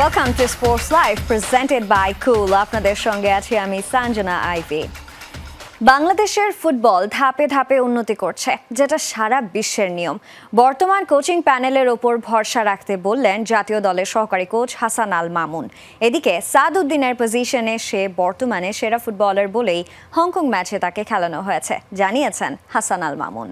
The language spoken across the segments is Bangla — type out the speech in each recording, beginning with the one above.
Welcome to Sports Live presented by Cool. আপনাদের সঙ্গে আছি আমি সঞ্জনা আইভি। বাংলাদেশের ফুটবল ধাপে ধাপে উন্নতি করছে, যেটা সারা বিশ্বের নিয়ম। বর্তমান কোচিং প্যানেলের ওপর ভরসা রাখতে বললেন জাতীয় দলের সহকারী কোচ হাসান আল মামুন। এদিকে সাদ উদ্দিনের পজিশনে সে বর্তমানে সেরা ফুটবলার বলেই হংকং ম্যাচে তাকে খেলানো হয়েছে, জানিয়েছেন হাসান আল মামুন।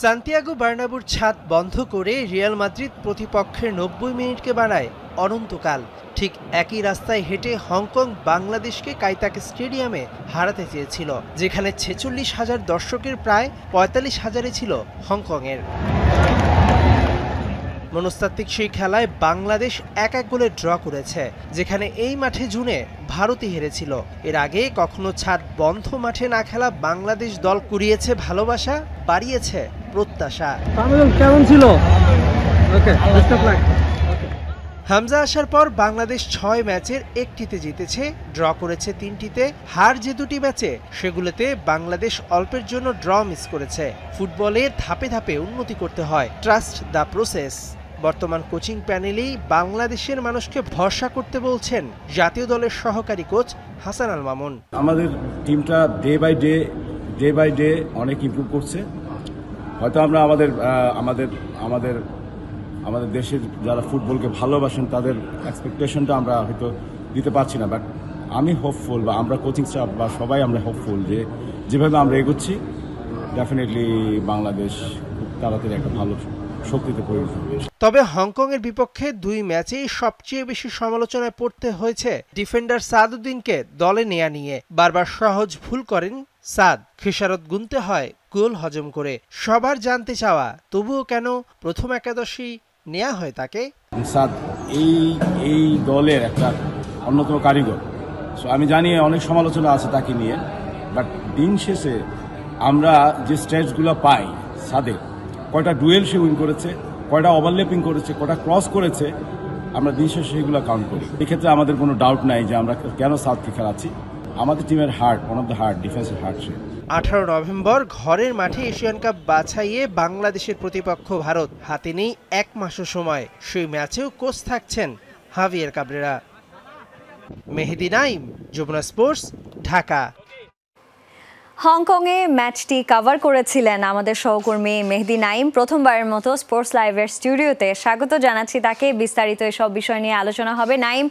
সান্তিয়াগো বার্নাবুর ছাদ বন্ধ করে রিয়াল মাদ্রিদ প্রতিপক্ষের 90 মিনিটকে বানায় অনন্তকাল। ঠিক একই রাস্তায় হেঁটে হংকং বাংলাদেশকে কাইতাক স্টেডিয়ামে হারাতে চেয়েছিল, যেখানে 46,000 দর্শকের প্রায় 45,000 ছিল হংকংয়ের। মনস্তাত্ত্বিক সেই খেলায় বাংলাদেশ 1-1 গোলে ড্র করেছে, যেখানে এই মাঠে জুনে ভারতই হেরেছিল। এর আগে কখনো ছাদ বন্ধ মাঠে না খেলা বাংলাদেশ দল কুড়িয়েছে ভালোবাসা, বাড়িয়েছে প্রত্যাশা। কেমন ছিল? হামজা আসার পর বাংলাদেশ 6 ম্যাচের 1টিতে জিতেছে, ড্র করেছে 3টিতে। হার যে 2টি ম্যাচে, সেগুলোতে বাংলাদেশ অল্পের জন্য ড্র মিস করেছে। ফুটবলে ধাপে ধাপে উন্নতি করতে হয়, ট্রাস্ট দ্য প্রসেস। বর্তমান কোচিং প্যানেলেই বাংলাদেশের মানুষকে ভরসা করতে বলছেন জাতীয় দলের সহকারী কোচ হাসান আল মামুন। আমাদের টিমটা ডে বাই ডে অনেক ইমপ্রুভ করছে। হয়তো আমরা আমাদের দেশের যারা ফুটবলকে ভালোবাসেন তাদের এক্সপেকটেশনটা আমরা হয়তো দিতে পারছি না, বাট আমি হোপফুল, বা আমরা কোচিং স্টাফ বা সবাই আমরা হোপফুল যে যেভাবে আমরা এগোচ্ছি ডেফিনেটলি বাংলাদেশ খুব তাড়াতাড়ি একটা ভালো শক্তিতে পরিণত হবে। তবে হংকংয়ের বিপক্ষে 2 ম্যাচেই সবচেয়ে বেশি সমালোচনায় পড়তে হয়েছে ডিফেন্ডার সাদ উদ্দিনকে দলে নেয়া নিয়ে। বারবার সহজ ভুল করেন সাদ, খেসারত গুনতে হয় গোল হজম করে। সবার জানতে চাওয়া, তবুও কেন প্রথম একাদশী নেওয়া হয় তাকে? সাদ এই দলের একটা অন্যতম কারিগর। সো আমি জানি অনেক সমালোচনা আছে তাকে নিয়ে, বাট দিন শেষে আমরা যে স্ট্যাটসগুলো পাই সাদের, কয়টা ডুয়েল সে উইন করেছে, কয়টা ওভারল্যাপিং করেছে, কয়টা ক্রস করেছে, আমরা দিন শেষে সেগুলো কাউন্ট করি। এক্ষেত্রে আমাদের কোনো ডাউট নাই যে আমরা কেন সাউথকে খেলাচ্ছি। আমাদের টিমের heart, one of the heart, ডিফেন্সের হার্ট সে। 18 নভেম্বর ঘরের মাঠে এশিয়ান কাপ বাছাইয়ে বাংলাদেশের প্রতিপক্ষ ভারত। হাতে নেই 1 মাসও সময়। সেই ম্যাচেও কোচ থাকছেন হাভিয়ের কাবরেরা। মেহেদি নাইম, যমুনা স্পোর্টস, ঢাকা। হংকংয়ে ম্যাচটি কভার করেছিলেন আমাদের সহকর্মী মেহেদি নাইম। প্রথমবারের মতো স্পোর্টস লাইভের স্টুডিওতে স্বাগত জানাচ্ছি তাকে। বিস্তারিত এসব বিষয় নিয়ে আলোচনা হবে। Naim,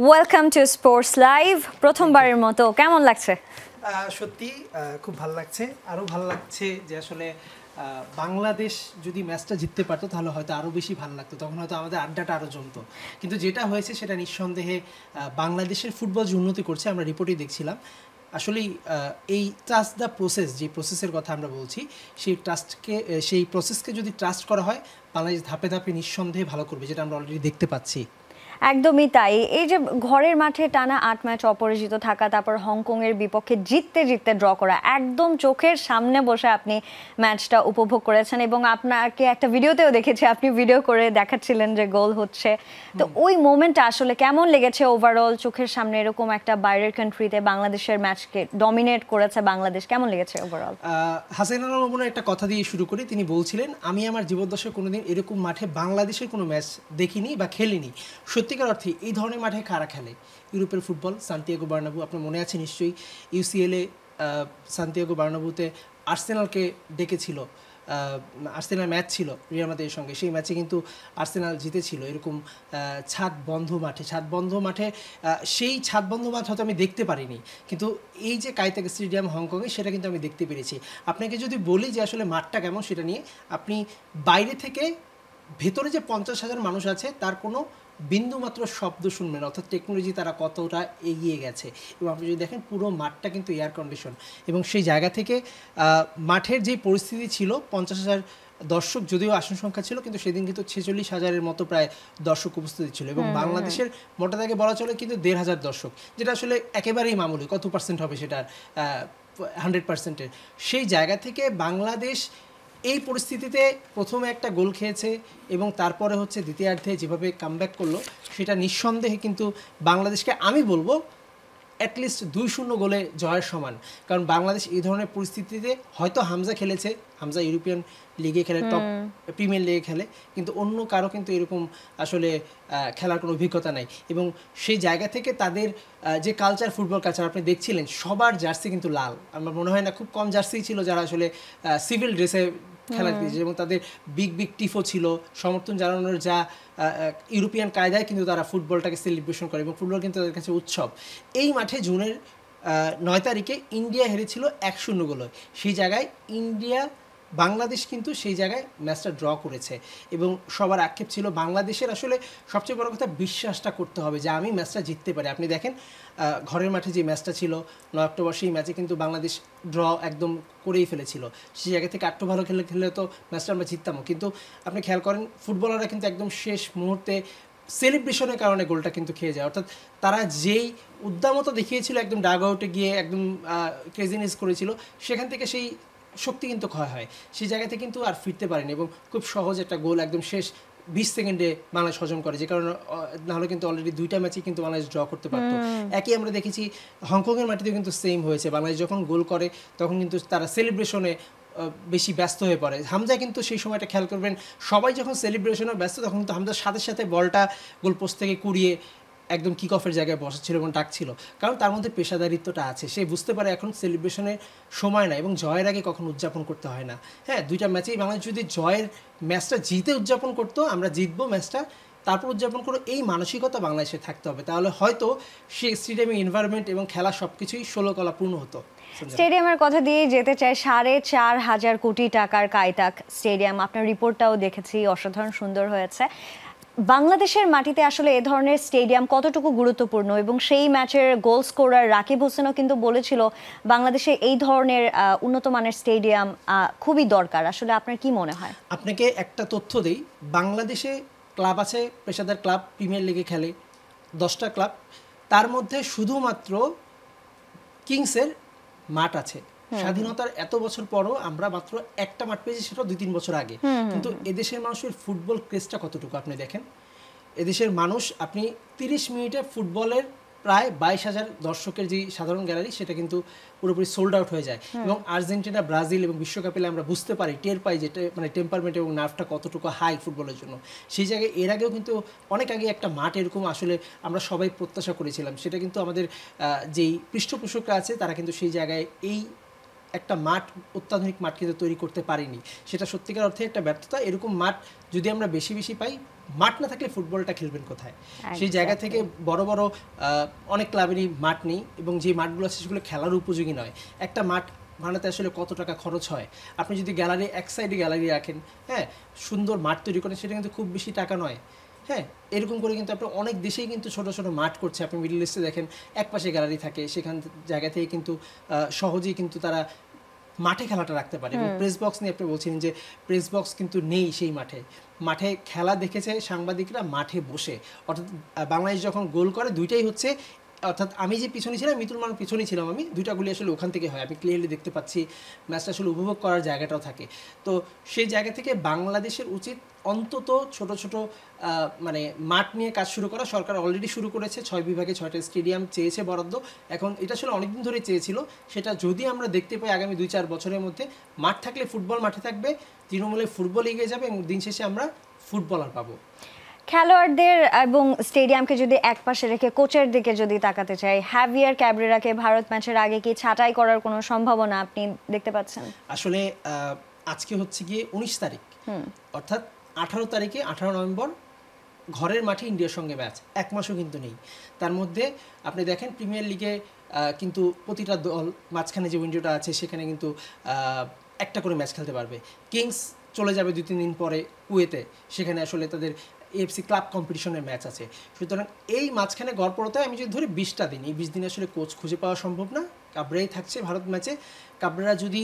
welcome to sports live. প্রথমবারের মতো কেমন লাগছে? সত্যি খুব ভালো লাগছে। আরও ভালো লাগছে যে আসলে বাংলাদেশ যদি ম্যাচটা জিততে পারতো তাহলে হয়তো আরও বেশি ভালো লাগতো, তখন হয়তো আমাদের আড্ডাটা আরও জমতো। কিন্তু যেটা হয়েছে সেটা নিঃসন্দেহে বাংলাদেশের ফুটবল যে উন্নতি করছে, আমরা রিপোর্টেই দেখছিলাম। আসলেই এই ট্রাস্ট দ্য প্রসেস, যে প্রসেসের কথা আমরা বলছি, সেই প্রসেসকে যদি ট্রাস্ট করা হয়, বাংলাদেশ ধাপে ধাপে নিঃসন্দেহে ভালো করবে, যেটা আমরা অলরেডি দেখতে পাচ্ছি। একদমই তাই। এই যে ঘরের মাঠে টানা 8 ম্যাচ অপরাজিত থাকা, তারপর হংকংয়ের বিপক্ষে জিততে ড্র করা, একদম চোখের সামনে বসে আপনি ম্যাচটা উপভোগ করেছেন এবং আপনাকে একটা ভিডিওতেও দেখেছি, আপনি ভিডিও করে দেখাচ্ছিলেন যে গোল হচ্ছে। তো ওই মোমেন্টটা আসলে কেমন লেগেছে ওভারঅল? চোখের সামনে এরকম একটা বাইরের কান্ট্রিতে বাংলাদেশের ম্যাচকে ডমিনেট করেছে বাংলাদেশ, কেমন লেগেছে ওভারঅল? হাসান আল মামুনের একটা কথা দিয়ে শুরু করি। তিনি বলছিলেন, আমি আমার জীবদ্দশায় কোনোদিন এরকম মাঠে বাংলাদেশের কোনো ম্যাচ দেখিনি বা খেলিনি। সত্যিকার অর্থে এই ধরনের মাঠে কারা খেলে? ইউরোপের ফুটবল, সান্তিয়াগো বার্নাবু, আপনার মনে আছে নিশ্চয়ই, ইউসিএলে সান্তিয়াগো বার্নাবুতে আর্সেনালকে ডেকেছিল, আর্সেনাল ম্যাচ ছিল রিয়াল মাদ্রিদের সঙ্গে, সেই ম্যাচে কিন্তু আর্সেনাল জিতেছিল। এরকম ছাদ বন্ধ মাঠে সেই ছাদ বন্ধ মাঠ হয়তো আমি দেখতে পারিনি, কিন্তু এই যে কাইতাক স্টেডিয়াম হংকংয়ে, সেটা কিন্তু আমি দেখতে পেরেছি। আপনাকে যদি বলি যে আসলে মাঠটা কেমন, সেটা নিয়ে আপনি বাইরে থেকে ভেতরে যে 50,000 মানুষ আছে তার কোনো বিন্দুমাত্র শব্দ শুনবেন, অর্থাৎ টেকনোলজি তারা কতটা এগিয়ে গেছে। এবং আপনি যদি দেখেন পুরো মাঠটা কিন্তু এয়ার কন্ডিশন, এবং সেই জায়গা থেকে মাঠের যে পরিস্থিতি ছিল, 50,000 দর্শক যদিও আসন সংখ্যা ছিল, কিন্তু সেদিন কিন্তু 46,000-এর মতো প্রায় দর্শক উপস্থিতি ছিল। এবং বাংলাদেশের মোটা দাগে বলা চলে কিন্তু 1,500 দর্শক, যেটা আসলে একেবারেই মামুলি। কত পার্সেন্ট হবে সেটার? 100%-এর। সেই জায়গা থেকে বাংলাদেশ এই পরিস্থিতিতে প্রথমে একটা গোল খেয়েছে এবং তারপরে হচ্ছে দ্বিতীয়ার্ধে যেভাবে কামব্যাক করলো, সেটা নিঃসন্দেহে কিন্তু বাংলাদেশকে, আমি বলবো, অ্যাটলিস্ট 2-0 গোলে জয়ের সমান। কারণ বাংলাদেশ এই ধরনের পরিস্থিতিতে হয়তো হামজা খেলেছে, হামজা ইউরোপিয়ান লিগে খেলে, টপ প্রিমিয়ার লিগে খেলে, কিন্তু অন্য কারো কিন্তু এরকম আসলে খেলার কোনো অভিজ্ঞতা নাই। এবং সেই জায়গা থেকে তাদের যে কালচার, ফুটবল কালচার আপনি দেখছিলেন, সবার জার্সি কিন্তু লাল। আমার মনে হয় না খুব কম জার্সি ছিল যারা আসলে সিভিল ড্রেসে খেলা দিয়েছে, এবং তাদের বিগ বিগ টিফো ছিল, সমর্থন জানানোর যা ইউরোপিয়ান কায়দায় কিন্তু তারা ফুটবলটাকে সেলিব্রেশন করে, এবং ফুটবল কিন্তু তাদের কাছে উৎসব। এই মাঠে জুনের 9 তারিখে ইন্ডিয়া হেরেছিল 1-0 গোলে। সেই জায়গায় বাংলাদেশ কিন্তু সেই জায়গায় ম্যাচটা ড্র করেছে, এবং সবার আক্ষেপ ছিল বাংলাদেশের আসলে সবচেয়ে বড় কথা বিশ্বাসটা করতে হবে যে আমি ম্যাচটা জিততে পারি। আপনি দেখেন ঘরের মাঠে যে ম্যাচটা ছিল 9 অক্টোবর, সেই ম্যাচে কিন্তু বাংলাদেশ ড্র একদম করেই ফেলেছিল। সেই জায়গা থেকে আরেকটু ভালো খেলে তো ম্যাচটা আমরা জিততামও। কিন্তু আপনি খেয়াল করেন ফুটবলাররা কিন্তু একদম শেষ মুহূর্তে সেলিব্রেশনের কারণে গোলটা কিন্তু খেয়ে যায়। অর্থাৎ তারা যেই উদ্দামতা দেখিয়েছিল, একদম ডাগ আউটে গিয়ে একদম ক্রেজিনেস করেছিল, সেখান থেকে সেই শক্তি কিন্তু ক্ষয় হয়। সেই জায়গাতে কিন্তু আর ফিরতে পারেনি, এবং খুব সহজ একটা গোল একদম শেষ 20 সেকেন্ডে বাংলাদেশ হজম করে, যে কারণে নাহলে কিন্তু অলরেডি 2টা ম্যাচই কিন্তু বাংলাদেশ ড্র করতে পারতো। একই আমরা দেখেছি হংকংয়ের মাটিতেও কিন্তু সেম হয়েছে। বাংলাদেশ যখন গোল করে তখন কিন্তু তারা সেলিব্রেশনে বেশি ব্যস্ত হয়ে পড়ে। হামজা কিন্তু সেই সময়টা খেয়াল করবেন, সবাই যখন সেলিব্রেশনে ব্যস্ত তখন কিন্তু হামজার সাথে সাথে বলটা গোল পোস্ট থেকে কুড়িয়ে একদম কিক অফের জায়গায় বসাচ্ছিল এবং ডাকছিল, কারণ তার মধ্যে পেশাদারিত্বটা আছে। সে বুঝতে পারে এখন সেলিব্রেশনের সময় না, এবং জয়ের আগে কখন উদযাপন করতে হয় না। হ্যাঁ, 2টা ম্যাচেই বাংলাদেশ যদি জয়ের ম্যাচটা জিতে উদযাপন করতো, আমরা জিতবো ম্যাচটা তারপর উদযাপন করো, এই মানসিকতা বাংলাদেশে থাকতে হবে, তাহলে হয়তো সেই স্টেডিয়ামের এনভায়রনমেন্ট এবং খেলা সব কিছুই 16 কলা পূর্ণ হতো। স্টেডিয়ামের কথা দিয়ে যেতে চাই, 4.5 কোটি টাকার কায়তাক স্টেডিয়াম, আপনার রিপোর্টটাও দেখেছি, অসাধারণ সুন্দর হয়েছে। বাংলাদেশের মাটিতে আসলে এ ধরনের স্টেডিয়াম কতটুকু গুরুত্বপূর্ণ, এবং সেই ম্যাচের গোল স্কোরার রাকিব হোসেনও কিন্তু বলেছিল বাংলাদেশে এই ধরনের উন্নত মানের স্টেডিয়াম খুবই দরকার। আসলে আপনার কি মনে হয়? আপনাকে একটা তথ্য দেই, বাংলাদেশে ক্লাব আছে, পেশাদার ক্লাব প্রিমিয়ার লিগে খেলে 10টা ক্লাব, তার মধ্যে শুধুমাত্র কিংসের মাঠ আছে। স্বাধীনতার এত বছর পরও আমরা মাত্র একটা মাঠ পেয়েছি, সেটা 2-3 বছর আগে। কিন্তু এদেশের মানুষের ফুটবল ক্রেজটা কতটুকু আপনি দেখেন। এদেশের মানুষ, আপনি 30 মিনিটে ফুটবলের প্রায় 22,000 দর্শকের যে সাধারণ গ্যালারি, সেটা কিন্তু পুরোপুরি সোল্ড আউট হয়ে যায়। এবং আর্জেন্টিনা, ব্রাজিল এবং বিশ্বকাপে আমরা বুঝতে পারি, টের পাই যেটা মানে টেম্পারমেন্ট এবং নার্ভটা কতটুকু হাই ফুটবলের জন্য। সেই জায়গায় এর আগেও কিন্তু অনেক আগে একটা মাঠ এরকম আসলে আমরা সবাই প্রত্যাশা করেছিলাম, সেটা কিন্তু আমাদের যেই পৃষ্ঠপোষকরা আছে তারা কিন্তু সেই জায়গায় এই একটা মাঠ, অত্যাধুনিক মাঠ কিন্তু তৈরি করতে পারিনি। সেটা সত্যিকার অর্থে একটা ব্যর্থতা। এরকম মাঠ যদি আমরা বেশি বেশি পাই, মাঠ না থাকলে ফুটবলটা খেলবেন কোথায়? সেই জায়গা থেকে বড় বড় অনেক ক্লাবেরই মাঠ নেই, এবং যে মাঠগুলো আছে সেগুলো খেলার উপযোগী নয়। একটা মাঠ বানাতে আসলে কত টাকা খরচ হয়। আপনি যদি গ্যালারি এক সাইডে গ্যালারি রাখেন, হ্যাঁ, সুন্দর মাঠ তৈরি করেন, সেটা কিন্তু খুব বেশি টাকা নয়। হ্যাঁ, এরকম করে কিন্তু আপনার অনেক দেশেই কিন্তু ছোটো ছোটো মাঠ করছে। আপনি মিডল ইস্টে দেখেন, এক পাশে গ্যালারি থাকে, সেখান জায়গা থেকে কিন্তু সহজেই কিন্তু তারা মাঠে খেলাটা রাখতে পারে। এবং প্রেস বক্স নিয়ে আপনি বলছেন যে প্রেস বক্স কিন্তু নেই সেই মাঠে। মাঠে খেলা দেখেছে সাংবাদিকরা মাঠে বসে। অর্থাৎ বাংলাদেশ যখন গোল করে, দুইটাই হচ্ছে, অর্থাৎ আমি যে পিছনে ছিলাম, মিতুল মান পিছনে ছিলাম আমি, দুইটা গুলি আসলে ওখান থেকে হয়, আমি ক্লিয়ারলি দেখতে পাচ্ছি। ম্যাচটা আসলে উপভোগ করার জায়গাটাও থাকে। তো সেই জায়গা থেকে বাংলাদেশের উচিত অন্তত ছোট ছোট মানে মাঠ নিয়ে কাজ শুরু করা। সরকার অলরেডি শুরু করেছে, 6 বিভাগে 6টা স্টেডিয়াম চেয়েছে বরাদ্দ। এখন এটা আসলে অনেকদিন ধরে চেয়েছিল, সেটা যদি আমরা দেখতে পাই আগামী 2-4 বছরের মধ্যে, মাঠ থাকলে ফুটবল মাঠে থাকবে, তৃণমূলে ফুটবল এগিয়ে যাবে, এবং দিন শেষে আমরা ফুটবলার পাবো। খেলোয়াড়দের এবং স্টেডিয়ামকে যদি একপাশে রেখে কোচের দিকে যদি তাকাতে চাই, হ্যাভিয়ার ক্যাব্রেরাকে ভারত ম্যাচের আগে কি ছাঁটাই করার কোনো সম্ভাবনা আপনি দেখতে পাচ্ছেন? আসলে আজকে হচ্ছে গিয়ে 19 তারিখ, অর্থাৎ 18 তারিখে 18 নভেম্বর ঘরের মাঠে ইন্ডিয়ার সঙ্গে ম্যাচ, 1 মাসও কিন্তু নেই। তার মধ্যে আপনি দেখেন প্রিমিয়ার লিগে কিন্তু প্রতিটা দল মাঝখানে যে উইন্ডোটা আছে সেখানে কিন্তু একটা করে ম্যাচ খেলতে পারবে। কিংস চলে যাবে 2-3 দিন পরে কুয়েতে, সেখানে আসলে তাদের এএফসি ক্লাব কম্পিটিশনের ম্যাচ আছে। সুতরাং এই মাঝখানে গড়পড়তায় আমি যদি ধরি 20টা দিন, এই 20 দিনে আসলে কোচ খুঁজে পাওয়া সম্ভব না। কাবরেরাই থাকছে ভারত ম্যাচে। কাবরেরা যদি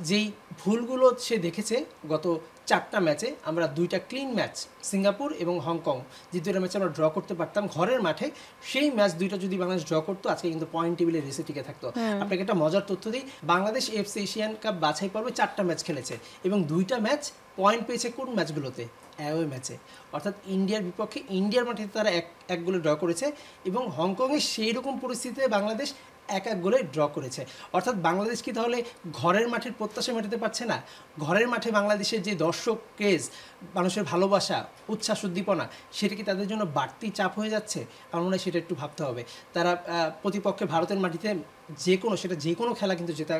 যেই ভুলগুলো সে দেখেছে গত 4টা ম্যাচে, আমরা 2টা ক্লিন ম্যাচ সিঙ্গাপুর এবং হংকং, যে 2টা ম্যাচে আমরা ড্র করতে পারতাম ঘরের মাঠে, সেই ম্যাচ 2টা যদি বাংলাদেশ ড্র করতো, আজকে কিন্তু পয়েন্ট টেবিলে রেসে টিকে থাকতো। আপনাকে একটা মজার তথ্য দিই, বাংলাদেশ এফসি এশিয়ান কাপ বাছাই পর্বে 4টা ম্যাচ খেলেছে, এবং 2টা ম্যাচ পয়েন্ট পেয়েছে কোন ম্যাচগুলোতে? অ্যাওয়ে ম্যাচে, অর্থাৎ ইন্ডিয়ার বিপক্ষে ইন্ডিয়ার মাঠে তারা এক গোলে ড্র করেছে এবং হংকংয়ে সেই রকম পরিস্থিতিতে বাংলাদেশ এক গোলে ড্র করেছে। অর্থাৎ বাংলাদেশ কি তাহলে ঘরের মাঠের প্রত্যাশা মেটাতে পারছে না? ঘরের মাঠে বাংলাদেশের যে দর্শক ক্রেজ, মানুষের ভালোবাসা, উচ্ছ্বাস উদ্দীপনা, সেটা কি তাদের জন্য বাড়তি চাপ হয়ে যাচ্ছে? আমার মনে হয় সেটা একটু ভাবতে হবে। তারা প্রতিপক্ষে ভারতের মাটিতে যে কোনো খেলা কিন্তু জেতা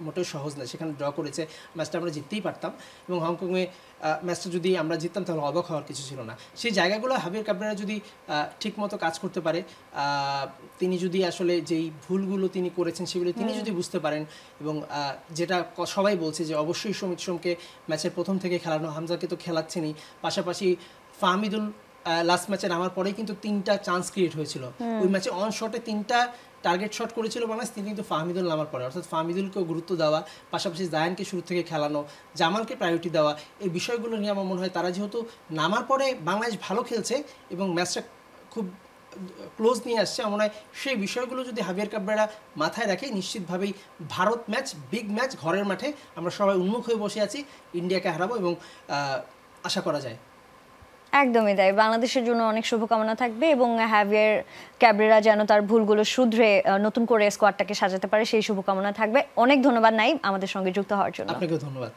মোটেও সহজ না, সেখানে ড্র করেছে। ম্যাচটা আমরা জিততেই পারতাম এবং হংকংয়ে ম্যাচটা যদি আমরা জিততাম তাহলে অবাক হওয়ার কিছু ছিল না। সেই জায়গাগুলো হাবিয়ার ক্যাবরেরা যদি ঠিকমতো কাজ করতে পারে, তিনি যদি আসলে যেই ভুলগুলো তিনি করেছেন সেগুলো তিনি যদি বুঝতে পারেন, এবং যেটা সবাই বলছে যে অবশ্যই সমিত সোমকে ম্যাচের প্রথম থেকে খেলানো, হামজাকে তো খেলাচ্ছেনই, পাশাপাশি ফাহমিদুল লাস্ট ম্যাচে নামার পরেই কিন্তু 3টা চান্স ক্রিয়েট হয়েছিল। ওই ম্যাচে অন শটে 3টা টার্গেট শট করেছিল বাংলাদেশ, তিনি কিন্তু ফাহমিদুল নামার পরে, অর্থাৎ ফাহমিদুলকেও গুরুত্ব দেওয়া, পাশাপাশি জায়ানকে শুরু থেকে খেলানো, জামালকে প্রায়োরিটি দেওয়া, এই বিষয়গুলো নিয়ে আমার মনে হয় তারা যেহেতু নামার পরে বাংলাদেশ ভালো খেলছে এবং ম্যাচটা খুব ক্লোজ নিয়ে আসছে, আমার মনে হয় সেই বিষয়গুলো যদি হাবিয়ার ক্যাবরেরা মাথায় রাখে, নিশ্চিতভাবেই ভারত ম্যাচ, বিগ ম্যাচ, ঘরের মাঠে আমরা সবাই উন্মুখ হয়ে বসে আছি, ইন্ডিয়াকে হারাবো এবং আশা করা যায়। একদমই তাই, বাংলাদেশের জন্য অনেক শুভকামনা থাকবে এবং হাভিয়ার ক্যাবরেরা যেন তার ভুলগুলো শুধরে নতুন করে স্কোয়াডটাকে সাজাতে পারে, সেই শুভকামনা থাকবে। অনেক ধন্যবাদ নাইম আমাদের সঙ্গে যুক্ত হওয়ার জন্য। আপনাকে ধন্যবাদ।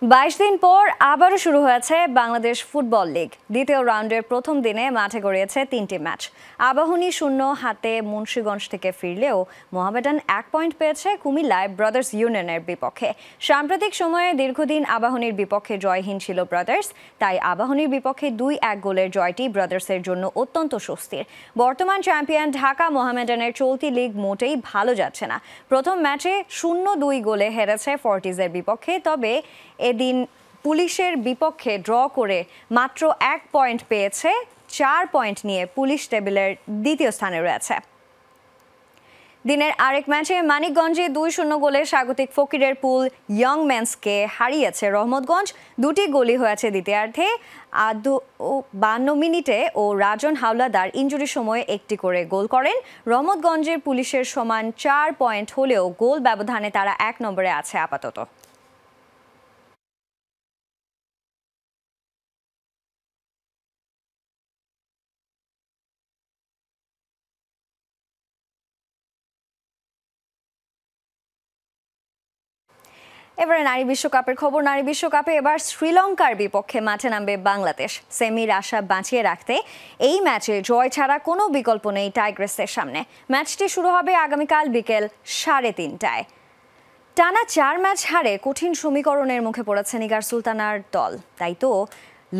22 দিন পর আবারও শুরু হয়েছে বাংলাদেশ ফুটবল লিগ। দ্বিতীয় রাউন্ডের প্রথম দিনে মাঠে গড়িয়েছে 3টি ম্যাচ। আবাহনী 0 হাতে মুন্সিগঞ্জ থেকে ফিরলেও মোহামেডান 1 পয়েন্ট পেয়েছে কুমিল্লায় ব্রাদার্স ইউনিয়নের বিপক্ষে। সাম্প্রতিক সময়ে দীর্ঘদিন আবাহনীর বিপক্ষে জয়হীন ছিল ব্রাদার্স, তাই আবাহনীর বিপক্ষে 2-1 গোলের জয়টি ব্রাদার্সের জন্য অত্যন্ত স্বস্তির। বর্তমান চ্যাম্পিয়ন ঢাকা মোহামেডানের চলতি লিগ মোটেই ভালো যাচ্ছে না। প্রথম ম্যাচে 0-2 গোলে হেরেছে ফর্টিজের বিপক্ষে, তবে এদিন পুলিশের বিপক্ষে ড্র করে মাত্র 1 পয়েন্ট পেয়েছে। 4 পয়েন্ট নিয়ে পুলিশ টেবিলের দ্বিতীয় স্থানে রয়েছে। দিনের আরেক ম্যাচে মানিকগঞ্জে 2-0 গোলে স্বাগতিক ফকিরের পুল ইয়ং মেন্সকে হারিয়েছে রহমতগঞ্জ। 2টি গোলই হয়েছে দ্বিতীয়ার্ধে। 52 মিনিটে ও রাজন হাওলাদার ইনজুরির সময়ে 1টি করে গোল করেন। রহমতগঞ্জের পুলিশের সমান 4 পয়েন্ট হলেও গোল ব্যবধানে তারা 1 নম্বরে আছে আপাতত। এবারে নারী বিশ্বকাপের খবর। নারী বিশ্বকাপে এবার শ্রীলঙ্কার বিপক্ষে মাঠে নামবে বাংলাদেশ। সেমির আশা বাঁচিয়ে রাখতে এই ম্যাচে জয় ছাড়া কোনো বিকল্প নেই টাইগ্রেসের সামনে। ম্যাচটি শুরু হবে আগামীকাল বিকেল 3:30টায়। টানা 4 ম্যাচ হারে কঠিন সমীকরণের মুখে পড়েছে নিগার সুলতানার দল। তাই তো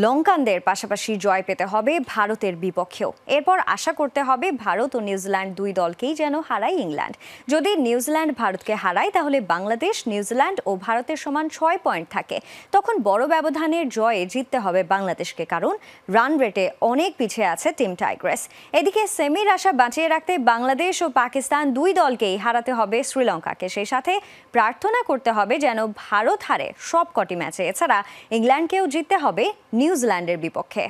লঙ্কানদের পাশাপাশি জয় পেতে হবে ভারতের বিপক্ষেও। এরপর আশা করতে হবে ভারত ও নিউজিল্যান্ড 2 দলকেই যেন হারায় ইংল্যান্ড। যদি নিউজিল্যান্ড ভারতকে হারায় তাহলে বাংলাদেশ নিউজিল্যান্ড ও ভারতের সমান 6 পয়েন্ট থাকে। তখন বড় ব্যবধানের জয়ে জিততে হবে বাংলাদেশকে, কারণ রান রেটে অনেক পিছিয়ে আছে টিম টাইগ্রেস। এদিকে সেমির আশা বাঁচিয়ে রাখতে বাংলাদেশ ও পাকিস্তান 2 দলকেই হারাতে হবে শ্রীলঙ্কাকে। সেই সাথে প্রার্থনা করতে হবে যেন ভারত হারে সব কটি ম্যাচে। এছাড়া ইংল্যান্ডকেও জিততে হবে নিউজিল্যান্ডের বিপক্ষে।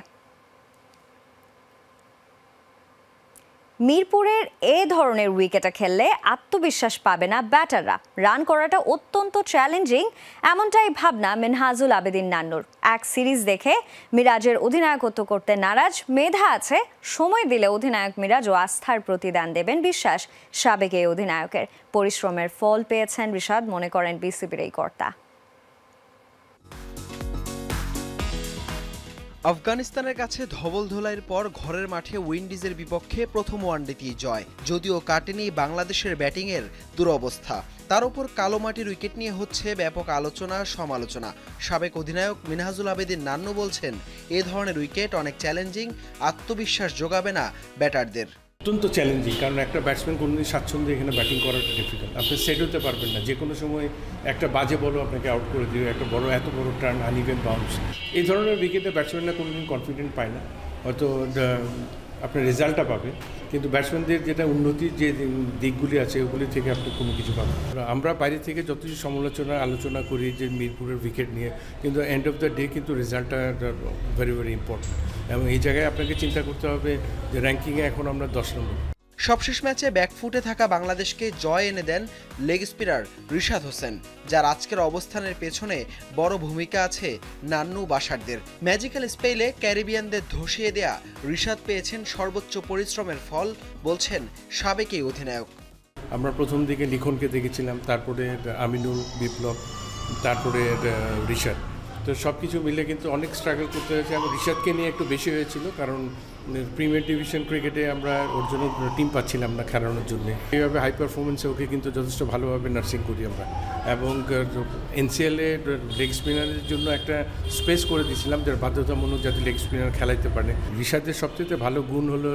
মিরপুরের এ ধরনের উইকেটে খেললে আত্মবিশ্বাস পাবে না ব্যাটাররা। রান করাটা অত্যন্ত চ্যালেঞ্জিং, এমনটাই ভাবনা মিনহাজুল আবেদিন নান্নুর। এক সিরিজ দেখে মিরাজের অধিনায়কত্ব করতে নারাজ। মেধা আছে, সময় দিলে অধিনায়ক মিরাজও আস্থার প্রতিদান দেবেন বিশ্বাস সাবেক এই অধিনায়কের। পরিশ্রমের ফল পেয়েছেন রিশাদ, মনে করেন বিসিবির এই কর্তা। আফগানিস্তানের কাছে ধবল ধোলাইয়ের পর ঘরের মাঠে উইন্ডিজের বিপক্ষে প্রথম ওয়ানডেতেই জয়। যদিও কাটেনি বাংলাদেশের ব্যাটিংয়ের দুরবস্থা, তার উপর কালো মাটির উইকেট নিয়ে হচ্ছে ব্যাপক আলোচনা সমালোচনা। সাবেক অধিনায়ক মিনহাজুল আবেদিন নান্নু বলছেন, এ ধরনের উইকেট অনেক চ্যালেঞ্জিং, আত্মবিশ্বাস যোগাবে না ব্যাটারদের। অত্যন্ত চ্যালেঞ্জিং, কারণ একটা ব্যাটসম্যান কোনোদিন স্বাচ্ছন্দ্যে এখানে ব্যাটিং করাটা ডিফিকাল্ট। আপনি সেট হতে পারবেন না, যে কোনো সময় একটা বাজে বলও আপনাকে আউট করে দিবে, একটা এত বড় টার্ন, আনইভেন বাউন্স। এই ধরনের উইকেটে ব্যাটসম্যানরা কোনোদিন কনফিডেন্ট পায় না, হয়তো আপনার রেজাল্টটা পাবে, কিন্তু ব্যাটসম্যানদের যেটা উন্নতির যে দিকগুলি আছে ওগুলি থেকে আপনি কোনো কিছু পাবেন। আমরা বাইরে থেকে যত কিছু আলোচনা করি যে মিরপুরের উইকেট নিয়ে, কিন্তু এন্ড অফ দ্য ডে কিন্তু রেজাল্টটা ভেরি ভেরি ইম্পর্টেন্ট। এবং এই জায়গায় আপনাকে চিন্তা করতে হবে যে র্যাঙ্কিংয়ে এখন আমরা 10 নম্বর। সবশেষ ম্যাচে ব্যাকফুটে থাকা বাংলাদেশকে জয় এনে দেন লেগ স্পিনার রিশাদ হোসেন, যার আজকের অবস্থানের পেছনে বড় ভূমিকা আছে নান্নু বাশারদের। ম্যাজিক্যাল স্পেলে ক্যারিবিয়ানদের ধসিয়ে দেয়া রিশাদ পেয়েছেন সর্বোচ্চ পরিশ্রমের ফল, বলছেন সাবেক এই অধিনায়ক। আমরা প্রথম দিকে লিখনকে দেখেছিলাম, তারপরে আমিনুল, বিপ্লব, তারপরে রিশাদ। তো সব কিছু মিলে কিন্তু অনেক স্ট্রাগল করতে হয়েছে এবং রিশাদকে নিয়ে একটু বেশি হয়েছিল, কারণ প্রিমিয়ার ডিভিশন ক্রিকেটে আমরা ওর জন্য টিম পাচ্ছিলাম না খেলানোর জন্য। এইভাবে হাই পারফরমেন্সে ওকে কিন্তু যথেষ্ট ভালোভাবে নার্সিং করি আমরা, এবং এনসিএলে লেগ স্পিনারের জন্য একটা স্পেস করে দিয়েছিলাম, যার বাধ্যতামূলক যাতে লেগ স্পিনার খেলাইতে পারে। রিশাদের সবচেয়ে ভালো গুণ হলো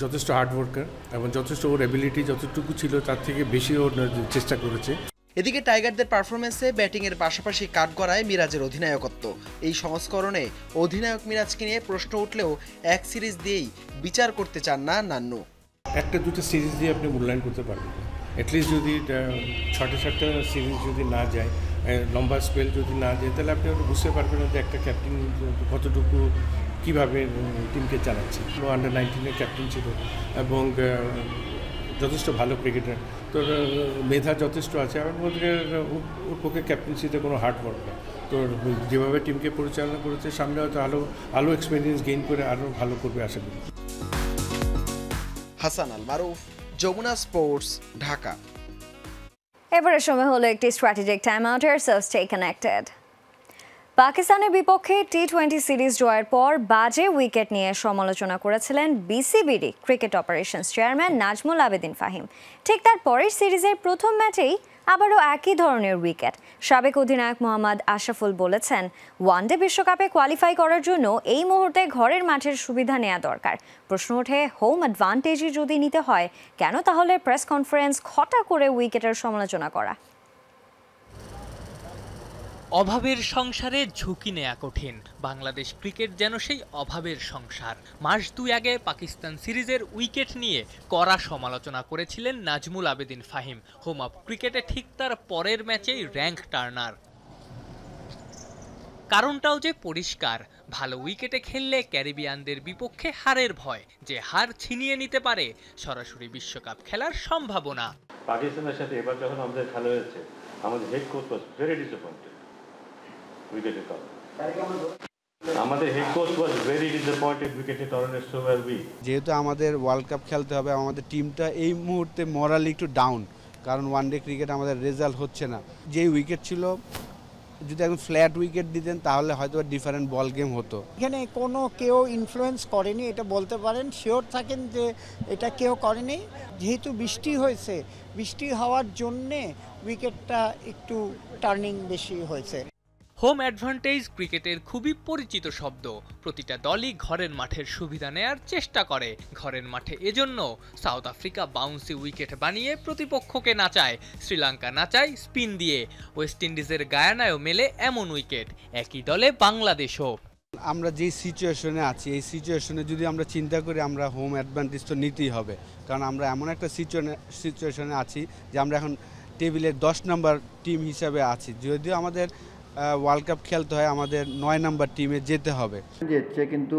যথেষ্ট হার্ড ওয়ার্কার, এবং যথেষ্ট ওর অ্যাবিলিটি যতটুকু ছিল তার থেকে বেশি ওর চেষ্টা করেছে। এদিকে টাইগারদের পারফরমেন্সে ব্যাটিংয়ের পাশাপাশি কাঠগড়ায় মিরাজের অধিনায়কত্ব। এই সংস্করণে অধিনায়ক মিরাজকে নিয়ে প্রশ্ন উঠলেও এক সিরিজ দিয়েই বিচার করতে চান না নান্নু। একটা দুটো সিরিজ দিয়ে আপনি মূল্যায়ন করতে পারবেন, অ্যাটলিস্ট যদি 6-7টা সিরিজ যদি না যায়, লম্বা স্পেল যদি না যায়, তাহলে আপনি বুঝতে পারবেন যে একটা ক্যাপ্টেন কতটুকু কীভাবে টিমকে চালাচ্ছে। আন্ডার-19-এর ক্যাপ্টেন ছিল এবং যথেষ্ট ভালো ক্রিকেটার, তো মেধা যথেষ্ট আছে। আমার মধ্যে ওর পক্ষে ক্যাপ্টেন্সিতে কোনো হার্ড ওয়ার্ক না। তো যেভাবে টিমকে পরিচালনা করেছে, সামনে হয়তো আলো এক্সপিরিয়েন্স গেইন করে আরও ভালো করবে আশা করি। হাসান আল মারুফ, যমুনা স্পোর্টস, ঢাকা। এবারের সময় হলো একটি স্ট্র্যাটেজিক টাইম আউটের, সো স্টে কানেক্টেড। পাকিস্তানের বিপক্ষে টি-20 সিরিজ জয়ের পর বাজে উইকেট নিয়ে সমালোচনা করেছিলেন বিসিবিডি cricket operations chairman Nazmul Abedin Fahim. ঠিক তার পরের সিরিজের প্রথম ম্যাচেই আবারও একই ধরনের উইকেট। সাবেক অধিনায়ক মোহাম্মদ আশরাফুল বলেছেন, ওয়ানডে বিশ্বকাপে কোয়ালিফাই করার জন্য এই মুহূর্তে ঘরের মাঠের সুবিধা নেওয়া দরকার। প্রশ্ন ওঠে, হোম অ্যাডভান্টেজই যদি নিতে হয়, কেন তাহলে প্রেস কনফারেন্স ঘটা করে উইকেটের সমালোচনা করা? অভাবের সংসারে ঝুঁকি নেয়া কঠিন। বাংলাদেশ ক্রিকেট যেন সেই অভাবের সংসার। মাস 2 আগে পাকিস্তান সিরিজের উইকেট নিয়ে কড়া সমালোচনা করেছিলেন নাজমুল আবেদিন ফাহিম। হোম অফ ক্রিকেটে ঠিক তার পরের ম্যাচেই র্যাঙ্ক টার্নার। কারণটাও যে পরিষ্কার, ভালো উইকেটে খেললে ক্যারিবিয়ানদের বিপক্ষে হারের ভয়, যে হার ছিনিয়ে নিতে পারে সরাসরি বিশ্বকাপ খেলার সম্ভাবনা। পাকিস্তানের সাথে এবার যখন আমাদের খেলা হয়েছে, আমাদের head coach was very disappointed উইকেটের কারণে। আমাদের head coach was very disappointed উইকেটের কারণে। So were we. যেহেতু আমাদের ওয়ার্ল্ড কাপ খেলতে হবে, আমাদের টিমটা এই মুহূর্তে মরালি একটু ডাউন, কারণ ওয়ানডে ক্রিকেট আমাদের রেজাল্ট হচ্ছে না। যেই উইকেট ছিল, যদি এখন ফ্ল্যাট উইকেট দিতেন তাহলে হয়তো ডিফারেন্ট বল গেম হতো। এখানে কোনো কেউ ইনফ্লুয়েন্স করেনি, এটা বলতে পারেন, শিওর থাকেন যে এটা কেউ করেনি। যেহেতু বৃষ্টি হয়েছে, বৃষ্টি হওয়ার জন্যে উইকেটটা একটু টার্নিং বেশি হয়েছে। হোম অ্যাডভান্টেজ ক্রিকেটের খুবই পরিচিত শব্দ। প্রতিটা দলই ঘরের মাঠের সুবিধা নেয়ার চেষ্টা করে। ঘরের মাঠে এজন্য সাউথ আফ্রিকা বাউন্সি উইকেট বানিয়ে প্রতিপক্ষকে নাচায়, শ্রীলঙ্কা নাচায় স্পিন দিয়ে, ওয়েস্ট ইন্ডিজের গায়ানায়ও মেলে এমন উইকেট। একই দলে বাংলাদেশও। আমরা যেই সিচুয়েশনে আছি, এই সিচুয়েশনে যদি আমরা চিন্তা করি, আমরা হোম অ্যাডভান্টেজ তো নিতেই হবে, কারণ আমরা এমন একটা সিচুয়েশনে আছি যে আমরা এখন টেবিলের 10 নম্বর টিম হিসাবে আছি। যদিও আমাদের ওয়ার্ল্ড কাপ খেলতে হয়, আমাদের 9 নম্বর টিমে যেতে হবে। সে কিন্তু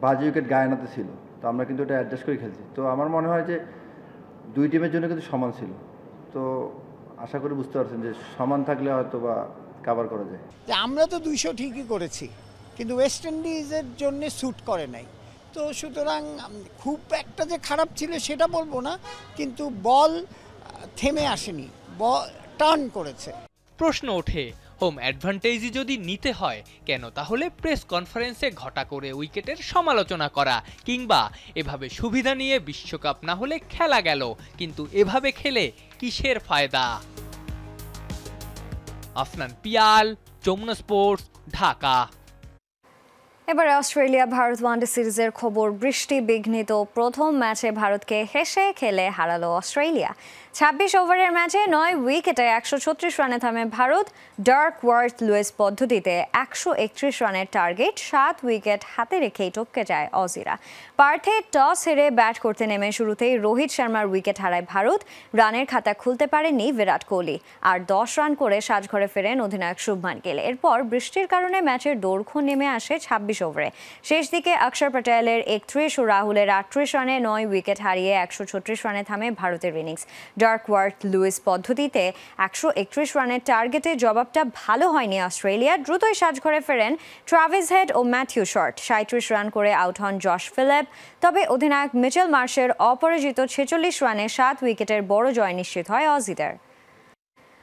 বাজে উইকেট গায়ানাতে ছিল, তো আমরা কিন্তু এটা অ্যাডজাস্ট করে খেলছি। তো আমার মনে হয় যে দুই টিমের জন্য কিন্তু সমান ছিল। তো আশা করি বুঝতে পারছেন যে সমান থাকলে হয়তো বা কভার করা যায়। আমরা তো 200 ঠিকই করেছি, কিন্তু ওয়েস্ট ইন্ডিজের জন্য স্যুট করে নাই। তো সুতরাং খুব একটা যে খারাপ ছিল সেটা বলবো না, কিন্তু বল থেমে আসেনি, বল টার্ন করেছে। প্রশ্ন ওঠে, হোম অ্যাডভান্টেজই যদি নিতে হয়, কেন তাহলে প্রেস কনফারেন্সে ঘটা করে উইকেটের সমালোচনা করা, কিংবা এভাবে সুবিধা নিয়ে বিশ্বকাপ না হলে খেলা গেল, কিন্তু এভাবে খেলে কিসের ফায়দা? আফনান পিয়াল, যমুনা স্পোর্টস, ঢাকা। এবারে অস্ট্রেলিয়া ভারত ওয়ানডে সিরিজের খবর। বৃষ্টি বিঘ্নিত প্রথম ম্যাচে ভারতকে হেসে খেলে হারালো অস্ট্রেলিয়া। 26 ওভারের ম্যাচে 9 উইকেটে 136 রানে থামে ভারত। ডার্কওয়ার্থ লুইস পদ্ধতিতে 131 রানের টার্গেট 7 উইকেট হাতে রেখেই টপকে যায় অজিরা। পার্থে টস হেরে ব্যাট করতে নেমে শুরুতেই রোহিত শর্মার উইকেট হারায় ভারত। রানের খাতা খুলতে পারেননি বিরাট কোহলি, আর 10 রান করে সাজঘরে ফেরেন অধিনায়ক শুভমান গিল। এরপর বৃষ্টির কারণে ম্যাচের দৈর্ঘ্য নেমে আসে 26 ওভারে। শেষ দিকে অক্ষর প্যাটেলের 31 ও রাহুলের 38 রানে 9 উইকেট হারিয়ে 136 রানে থামে ভারতের ইনিংস। ডার্কওয়ার্থ লুইস পদ্ধতিতে 131 রানের টার্গেটে জবাবটা ভালো হয়নি অস্ট্রেলিয়া। দ্রুতই সাজঘরে ফেরেন ট্রাভিস হেড ও ম্যাথিউ শর্ট। 37 রান করে আউট হন জশ ফিলিপ। তবে অধিনায়ক মিচেল মার্শের অপরাজিত 46 রানে 7 উইকেটের বড় জয় নিশ্চিত হয় অজিদের।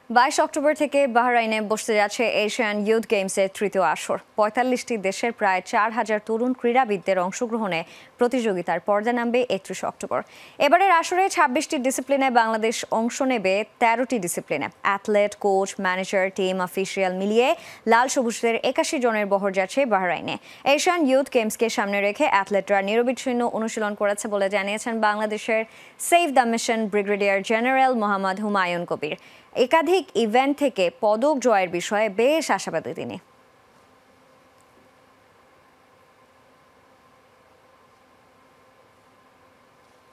22 অক্টোবর থেকে বাহরাইনে বসতে যাচ্ছে এশিয়ান ইউথ গেমসের তৃতীয় আসর। 45টি দেশের প্রায় 4000 তরুণ ক্রীড়াবিদদের অংশগ্রহণে প্রতিযোগিতার পর্দা নামবে 31 অক্টোবর। এবারের আসরে 26টি ডিসিপ্লিনে বাংলাদেশ অংশ নেবে 13টি ডিসিপ্লিনে। Athlete, coach, manager, team official মিলিয়ে লাল সবুজদের 81 জনের বহর যাচ্ছে বাহরাইনে। এশিয়ান ইউথ গেমসকে সামনে রেখে অ্যাথলেটরা নিরবিচ্ছিন্ন অনুশীলন করেছে বলে জানিয়েছেন বাংলাদেশের save the mission brigadier general Mohammad Humayun Kabir. একাধিক ইভেন্ট থেকে পদক জয়ের বিষয়ে বেশ আশাবাদী তিনি।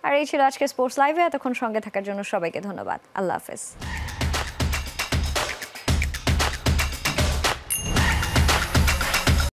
আর এই ছিল আজকে স্পোর্টস লাইভে। এতক্ষণ সঙ্গে থাকার জন্য সবাইকে ধন্যবাদ। আল্লাহ হাফেজ।